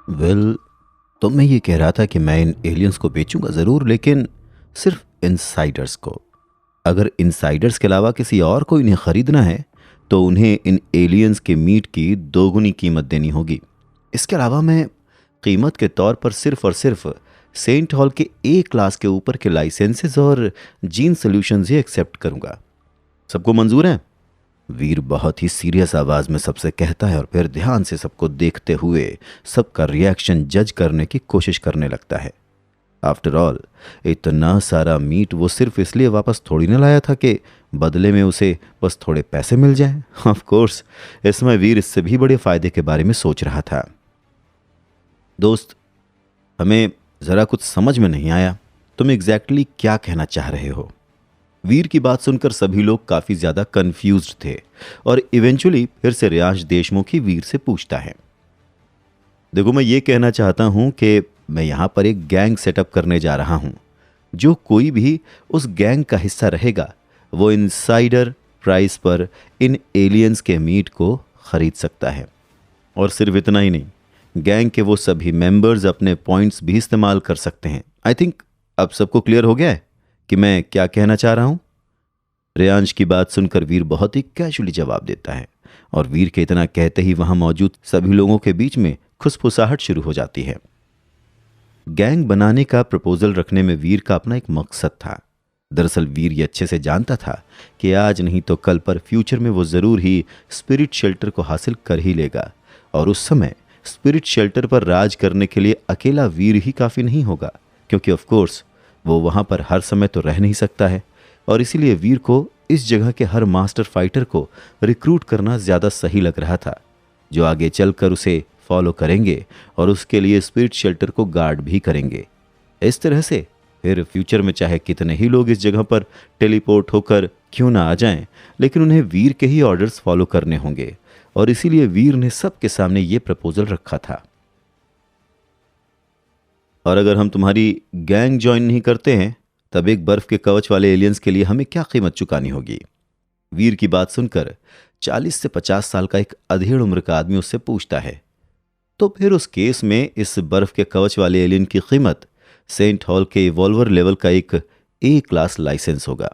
Well, तो मैं ये कह रहा था कि मैं इन एलियंस को बेचूंगा ज़रूर, लेकिन सिर्फ इनसाइडर्स को। अगर इनसाइडर्स के अलावा किसी और को इन्हें ख़रीदना है तो उन्हें इन एलियंस के मीट की दोगुनी कीमत देनी होगी। इसके अलावा मैं कीमत के तौर पर सिर्फ और सिर्फ सेंट हॉल के ए क्लास के ऊपर के लाइसेंसेस और जीन सोल्यूशंस ही एक्सेप्ट करूंगा। सबको मंजूर है? वीर बहुत ही सीरियस आवाज में सबसे कहता है और फिर ध्यान से सबको देखते हुए सबका रिएक्शन जज करने की कोशिश करने लगता है। आफ्टर ऑल, इतना सारा मीट वो सिर्फ इसलिए वापस थोड़ी न लाया था कि बदले में उसे बस थोड़े पैसे मिल जाएं। ऑफ कोर्स, इसमें वीर इससे भी बड़े फायदे के बारे में सोच रहा था। दोस्त, हमें ज़रा कुछ समझ में नहीं आया, तुम एग्जैक्टली क्या कहना चाह रहे हो? वीर की बात सुनकर सभी लोग काफ़ी ज़्यादा कंफ्यूज्ड थे और इवेंचुअली फिर से रियांश देशमुख ही वीर से पूछता है। देखो, मैं ये कहना चाहता हूँ कि मैं यहाँ पर एक गैंग सेटअप करने जा रहा हूँ। जो कोई भी उस गैंग का हिस्सा रहेगा वो इनसाइडर प्राइस पर इन एलियंस के मीट को खरीद सकता है। और सिर्फ इतना ही नहीं, गैंग के वो सभी मेंबर्स अपने पॉइंट्स भी इस्तेमाल कर सकते हैं। आई थिंक अब सबको क्लियर हो गया है कि मैं क्या कहना चाह रहा हूँ। रेयांश की बात सुनकर वीर बहुत ही कैजुअली जवाब देता है और वीर के इतना कहते ही वहां मौजूद सभी लोगों के बीच में खुसफुसाहट शुरू हो जाती है। गैंग बनाने का प्रपोजल रखने में वीर का अपना एक मकसद था। दरअसल वीर ये अच्छे से जानता था कि आज नहीं तो कल पर फ्यूचर में वो ज़रूर ही स्पिरिट शेल्टर को हासिल कर ही लेगा, और उस समय स्पिरिट शेल्टर पर राज करने के लिए अकेला वीर ही काफ़ी नहीं होगा, क्योंकि ऑफ कोर्स वो वहाँ पर हर समय तो रह नहीं सकता है। और इसीलिए वीर को इस जगह के हर मास्टर फाइटर को रिक्रूट करना ज़्यादा सही लग रहा था, जो आगे चलकर उसे फॉलो करेंगे और उसके लिए स्पिरिट शेल्टर को गार्ड भी करेंगे। इस तरह से फिर फ्यूचर में चाहे कितने ही लोग इस जगह पर टेलीपोर्ट होकर क्यों ना आ जाएं, लेकिन उन्हें वीर के ही ऑर्डर्स फॉलो करने होंगे। और इसीलिए वीर ने सबके सामने ये प्रपोजल रखा था। और अगर हम तुम्हारी गैंग ज्वाइन नहीं करते हैं तब एक बर्फ के कवच वाले एलियंस के लिए हमें क्या कीमत चुकानी होगी? वीर की बात सुनकर 40 से 50 साल का एक अधेड़ उम्र का आदमी उससे पूछता है। तो फिर उस केस में इस बर्फ के कवच वाले एलियन की कीमत सेंट हॉल के इवॉल्वर लेवल का एक ए क्लास लाइसेंस होगा।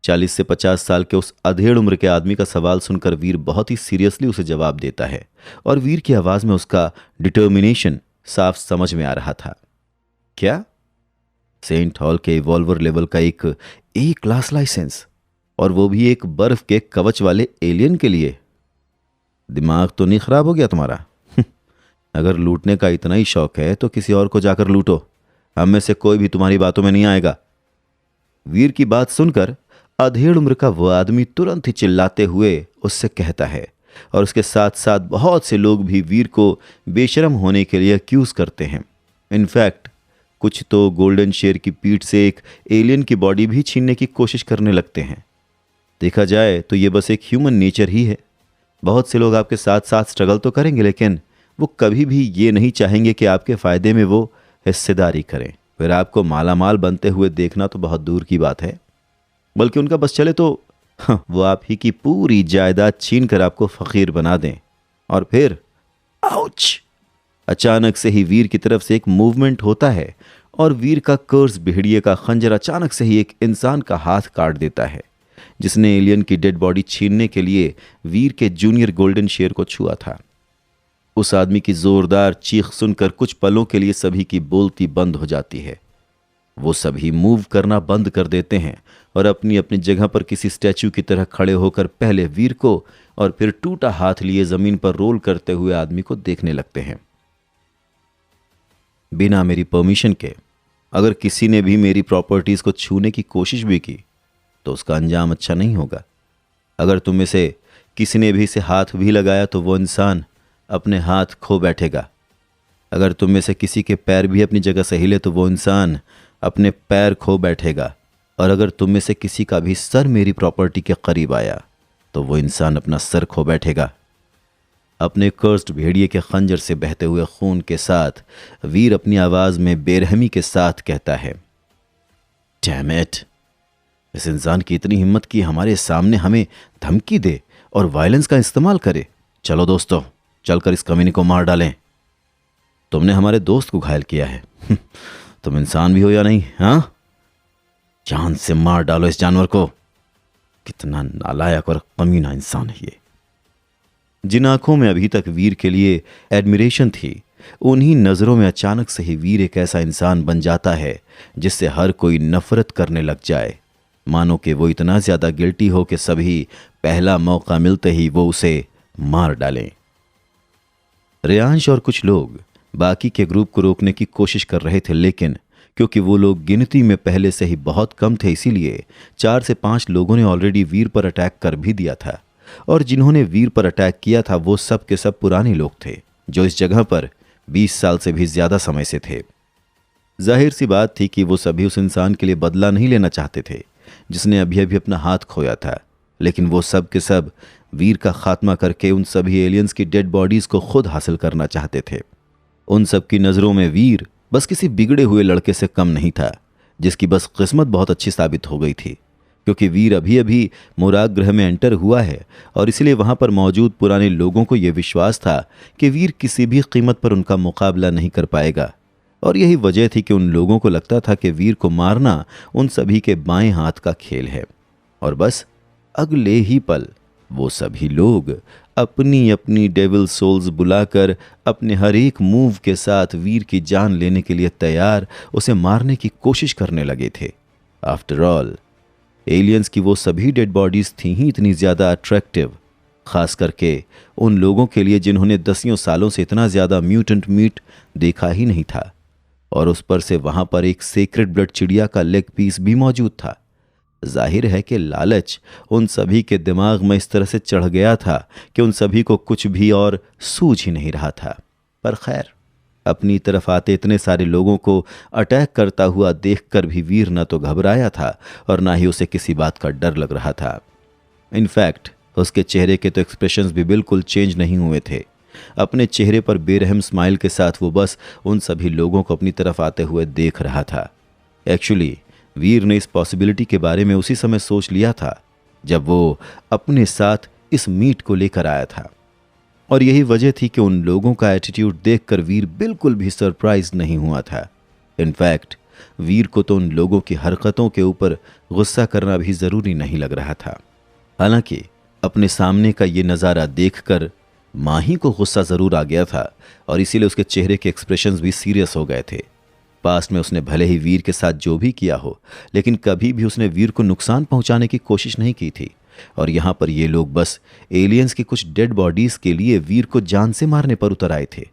40 से 50 साल के उस अधेड़ उम्र के आदमी का सवाल सुनकर वीर बहुत ही सीरियसली उसे जवाब देता है और वीर की आवाज में उसका डिटर्मिनेशन साफ समझ में आ रहा था। क्या? सेंट हॉल के इवॉल्वर लेवल का एक ए क्लास लाइसेंस, और वो भी एक बर्फ के कवच वाले एलियन के लिए? दिमाग तो नहीं खराब हो गया तुम्हारा? अगर लूटने का इतना ही शौक है तो किसी और को जाकर लूटो, हम में से कोई भी तुम्हारी बातों में नहीं आएगा। वीर की बात सुनकर अधेड़ उम्र का वो आदमी तुरंत ही चिल्लाते हुए उससे कहता है, और उसके साथ साथ बहुत से लोग भी वीर को बेशरम होने के लिए अक्यूज करते हैं। इनफैक्ट कुछ तो गोल्डन शेर की पीठ से एक एलियन की बॉडी भी छीनने की कोशिश करने लगते हैं। देखा जाए तो ये बस एक ह्यूमन नेचर ही है। बहुत से लोग आपके साथ साथ स्ट्रगल तो करेंगे, लेकिन वो कभी भी ये नहीं चाहेंगे कि आपके फ़ायदे में वो हिस्सेदारी करें। फिर आपको मालामाल बनते हुए देखना तो बहुत दूर की बात है, बल्कि उनका बस चले तो वो आप ही की पूरी जायदाद छीन कर आपको फ़कीर बना दें। और फिर आउच! अचानक से ही वीर की तरफ से एक मूवमेंट होता है और वीर का कर्स भेड़िए का खंजर अचानक से ही एक इंसान का हाथ काट देता है, जिसने एलियन की डेड बॉडी छीनने के लिए वीर के जूनियर गोल्डन शेर को छुआ था। उस आदमी की जोरदार चीख सुनकर कुछ पलों के लिए सभी की बोलती बंद हो जाती है। वो सभी मूव करना बंद कर देते हैं और अपनी अपनी जगह पर किसी स्टैचू की तरह खड़े होकर पहले वीर को और फिर टूटा हाथ लिए जमीन पर रोल करते हुए आदमी को देखने लगते हैं। बिना मेरी परमिशन के अगर किसी ने भी मेरी प्रॉपर्टीज को छूने की कोशिश भी की तो उसका अंजाम अच्छा नहीं होगा। अगर तुम में से किसी ने भी इसे हाथ भी लगाया तो वो इंसान अपने हाथ खो बैठेगा। अगर तुम में से किसी के पैर भी अपनी जगह से हिले तो वो इंसान अपने पैर खो बैठेगा। और अगर तुम में से किसी का भी सर मेरी प्रॉपर्टी के करीब आया तो वो इंसान अपना सर खो बैठेगा। अपने कर्स्ड भेड़िए के खंजर से बहते हुए खून के साथ वीर अपनी आवाज में बेरहमी के साथ कहता है, डैम इट! इस इंसान की इतनी हिम्मत कि हमारे सामने हमें धमकी दे और वायलेंस का इस्तेमाल करे। चलो दोस्तों, चलकर इस कमीने को मार डालें। तुमने हमारे दोस्त को घायल किया है। तुम इंसान भी हो या नहीं? हाँ, जान से मार डालो इस जानवर को। कितना नालायक और कमीना इंसान है ये। जिन आंखों में अभी तक वीर के लिए एडमिरेशन थी, उन्हीं नजरों में अचानक से ही वीर एक ऐसा इंसान बन जाता है जिससे हर कोई नफरत करने लग जाए, मानो कि वो इतना ज्यादा गिल्टी हो कि सभी पहला मौका मिलते ही वो उसे मार डालें। रेयांश और कुछ लोग बाकी के ग्रुप को रोकने की कोशिश कर रहे थे, लेकिन क्योंकि वो लोग गिनती में पहले से ही बहुत कम थे, इसीलिए 4 से 5 लोगों ने ऑलरेडी वीर पर अटैक कर भी दिया था। और जिन्होंने वीर पर अटैक किया था वो सब के सब पुराने लोग थे जो इस जगह पर 20 साल से भी ज्यादा समय से थे। जाहिर सी बात थी कि वो सभी उस इंसान के लिए बदला नहीं लेना चाहते थे जिसने अभी अभी अपना हाथ खोया था, लेकिन वो सब के सब वीर का खात्मा करके उन सभी एलियंस की डेड बॉडीज को खुद हासिल करना चाहते थे। उन सब की नजरों में वीर बस किसी बिगड़े हुए लड़के से कम नहीं था जिसकी बस किस्मत बहुत अच्छी साबित हो गई थी, क्योंकि वीर अभी अभी मुराग ग्रह में एंटर हुआ है और इसलिए वहां पर मौजूद पुराने लोगों को यह विश्वास था कि वीर किसी भी कीमत पर उनका मुकाबला नहीं कर पाएगा। और यही वजह थी कि उन लोगों को लगता था कि वीर को मारना उन सभी के बाएं हाथ का खेल है। और बस अगले ही पल वो सभी लोग अपनी अपनी डेविल सोल्स बुलाकर अपने हर एक मूव के साथ वीर की जान लेने के लिए तैयार उसे मारने की कोशिश करने लगे थे। आफ्टर ऑल एलियंस की वो सभी डेड बॉडीज थी ही इतनी ज्यादा अट्रैक्टिव, खास करके उन लोगों के लिए जिन्होंने दसियों सालों से इतना ज्यादा म्यूटेंट मीट देखा ही नहीं था। और उस पर से वहां पर एक सेक्रेड ब्लड चिड़िया का लेग पीस भी मौजूद था। जाहिर है कि लालच उन सभी के दिमाग में इस तरह से चढ़ गया था कि उन सभी को कुछ भी और सूझ ही नहीं रहा था। पर खैर, अपनी तरफ आते इतने सारे लोगों को अटैक करता हुआ देखकर भी वीर न तो घबराया था और ना ही उसे किसी बात का डर लग रहा था। इनफैक्ट उसके चेहरे के तो एक्सप्रेशंस भी बिल्कुल चेंज नहीं हुए थे। अपने चेहरे पर बेरहम स्माइल के साथ वो बस उन सभी लोगों को अपनी तरफ आते हुए देख रहा था। एक्चुअली वीर ने इस पॉसिबिलिटी के बारे में उसी समय सोच लिया था जब वो अपने साथ इस मीट को लेकर आया था। और यही वजह थी कि उन लोगों का एटीट्यूड देखकर वीर बिल्कुल भी सरप्राइज नहीं हुआ था। इनफैक्ट वीर को तो उन लोगों की हरकतों के ऊपर गुस्सा करना भी जरूरी नहीं लग रहा था। हालांकि अपने सामने का ये नज़ारा देखकर माही को गुस्सा जरूर आ गया था और इसीलिए उसके चेहरे के एक्सप्रेशंस भी सीरियस हो गए थे। पास्ट में उसने भले ही वीर के साथ जो भी किया हो, लेकिन कभी भी उसने वीर को नुकसान पहुंचाने की कोशिश नहीं की थी। और यहां पर ये लोग बस एलियंस की कुछ डेड बॉडीज के लिए वीर को जान से मारने पर उतर आए थे।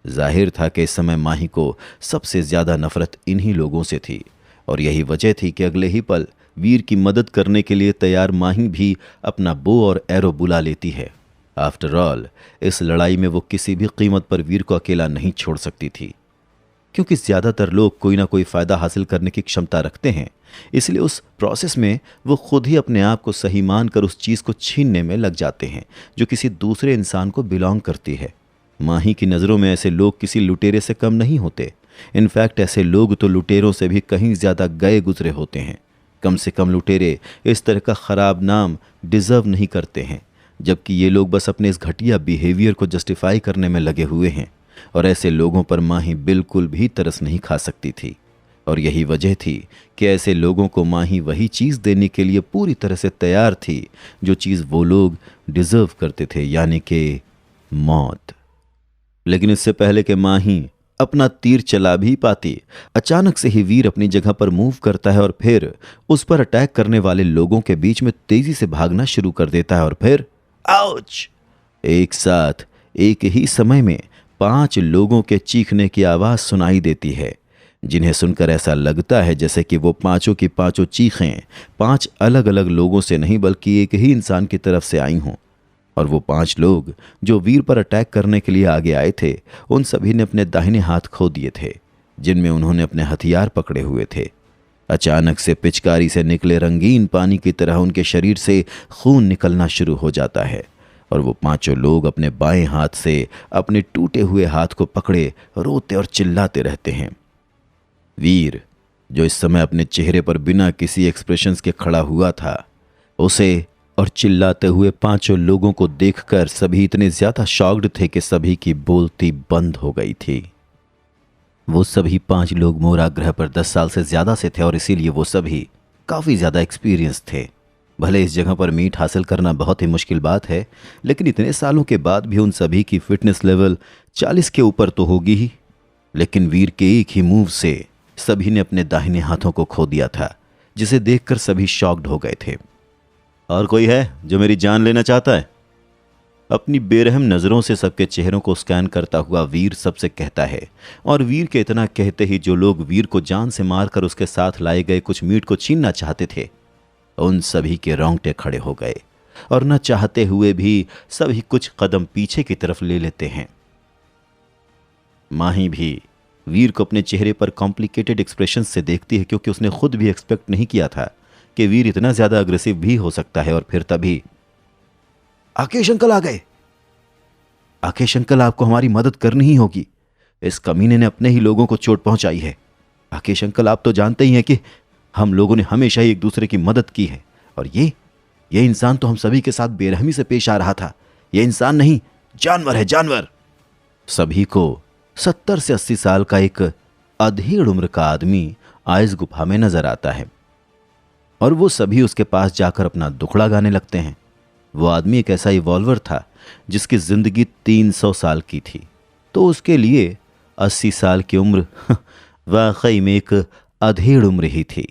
जाहिर था कि इस समय माही को सबसे ज्यादा नफरत इन्हीं लोगों से थी और यही वजह थी कि अगले ही पल वीर की मदद करने के लिए तैयार माही भी अपना बो और एरो बुला लेती है। आफ्टर ऑल इस लड़ाई में वो किसी भी कीमत पर वीर को अकेला नहीं छोड़ सकती थी, क्योंकि ज्यादातर लोग कोई ना कोई फायदा हासिल करने की क्षमता रखते हैं। इसलिए उस प्रोसेस में वो खुद ही अपने आप को सही मानकर उस चीज को छीनने में लग जाते हैं जो किसी दूसरे इंसान को बिलोंग करती है। माही की नज़रों में ऐसे लोग किसी लुटेरे से कम नहीं होते। इनफैक्ट ऐसे लोग तो लुटेरों से भी कहीं ज्यादा गए गुजरे होते हैं। कम से कम लुटेरे इस तरह का खराब नाम डिजर्व नहीं करते हैं, जबकि ये लोग बस अपने इस घटिया बिहेवियर को जस्टिफाई करने में लगे हुए हैं। और ऐसे लोगों पर माही बिल्कुल भी तरस नहीं खा सकती थी और यही वजह थी कि ऐसे लोगों को माही वही चीज़ देने के लिए पूरी तरह से तैयार थी जो चीज़ वो लोग डिजर्व करते थे, यानी कि मौत। लेकिन इससे पहले कि माही अपना तीर चला भी पाती, अचानक से ही वीर अपनी जगह पर मूव करता है और फिर उस पर अटैक करने वाले लोगों के बीच में तेजी से भागना शुरू कर देता है। और फिर आउच! एक साथ एक ही समय में 5 लोगों के चीखने की आवाज सुनाई देती है, जिन्हें सुनकर ऐसा लगता है जैसे कि वो पांचों की पांचों चीखें 5 अलग अलग लोगों से नहीं बल्कि एक ही इंसान की तरफ से आई हों। और वो 5 लोग जो वीर पर अटैक करने के लिए आगे आए थे, उन सभी ने अपने दाहिने हाथ खो दिए थे, जिनमें उन्होंने अपने हथियार पकड़े हुए थे। अचानक से पिचकारी से निकले रंगीन पानी की तरह उनके शरीर से खून निकलना शुरू हो जाता है और वो 5 लोग अपने बाएं हाथ से अपने टूटे हुए हाथ को पकड़े रोते और चिल्लाते रहते हैं। वीर, जो इस समय अपने चेहरे पर बिना किसी एक्सप्रेशंस के खड़ा हुआ था, उसे और चिल्लाते हुए 5 लोगों को देखकर सभी इतने ज्यादा शॉक्ड थे कि सभी की बोलती बंद हो गई थी। वो सभी 5 लोग मोरा ग्रह पर 10 साल से ज़्यादा से थे और इसीलिए वो सभी काफ़ी ज़्यादा एक्सपीरियंस थे। भले इस जगह पर मीट हासिल करना बहुत ही मुश्किल बात है, लेकिन इतने सालों के बाद भी उन सभी की फिटनेस लेवल 40 के ऊपर तो होगी ही। लेकिन वीर के एक ही मूव से सभी ने अपने दाहिने हाथों को खो दिया था, जिसे देखकर सभी शॉक्ड हो गए थे। और कोई है जो मेरी जान लेना चाहता है? अपनी बेरहम नज़रों से सबके चेहरों को स्कैन करता हुआ वीर सबसे कहता है। और वीर के इतना कहते ही जो लोग वीर को जान से मारकर उसके साथ लाए गए कुछ मीट को छीनना चाहते थे, उन सभी के रोंगटे खड़े हो गए और न चाहते हुए भी सभी कुछ कदम पीछे की तरफ ले लेते हैं। माही भी वीर को अपने चेहरे पर कॉम्प्लिकेटेड एक्सप्रेशन से देखती है, क्योंकि उसने खुद भी एक्सपेक्ट नहीं किया था कि वीर इतना ज्यादा अग्रेसिव भी हो सकता है। और फिर तभी आकेश अंकल आ गए। आकेश अंकल, आपको हमारी मदद करनी ही होगी। इस कमीने ने अपने ही लोगों को चोट पहुंचाई है। आकेश अंकल, आप तो जानते ही हैं कि हम लोगों ने हमेशा ही एक दूसरे की मदद की है। और ये इंसान तो हम सभी के साथ बेरहमी से पेश आ रहा था। ये इंसान नहीं, जानवर है, जानवर। सभी को 70 से 80 साल का एक अधेड़ उम्र का आदमी आइस गुफा में नजर आता है और वो सभी उसके पास जाकर अपना दुखड़ा गाने लगते हैं। वो आदमी एक ऐसा इवॉल्वर था जिसकी जिंदगी 300 साल की थी, तो उसके लिए 80 साल की उम्र वाकई में एक अधेड़ उम्र ही थी।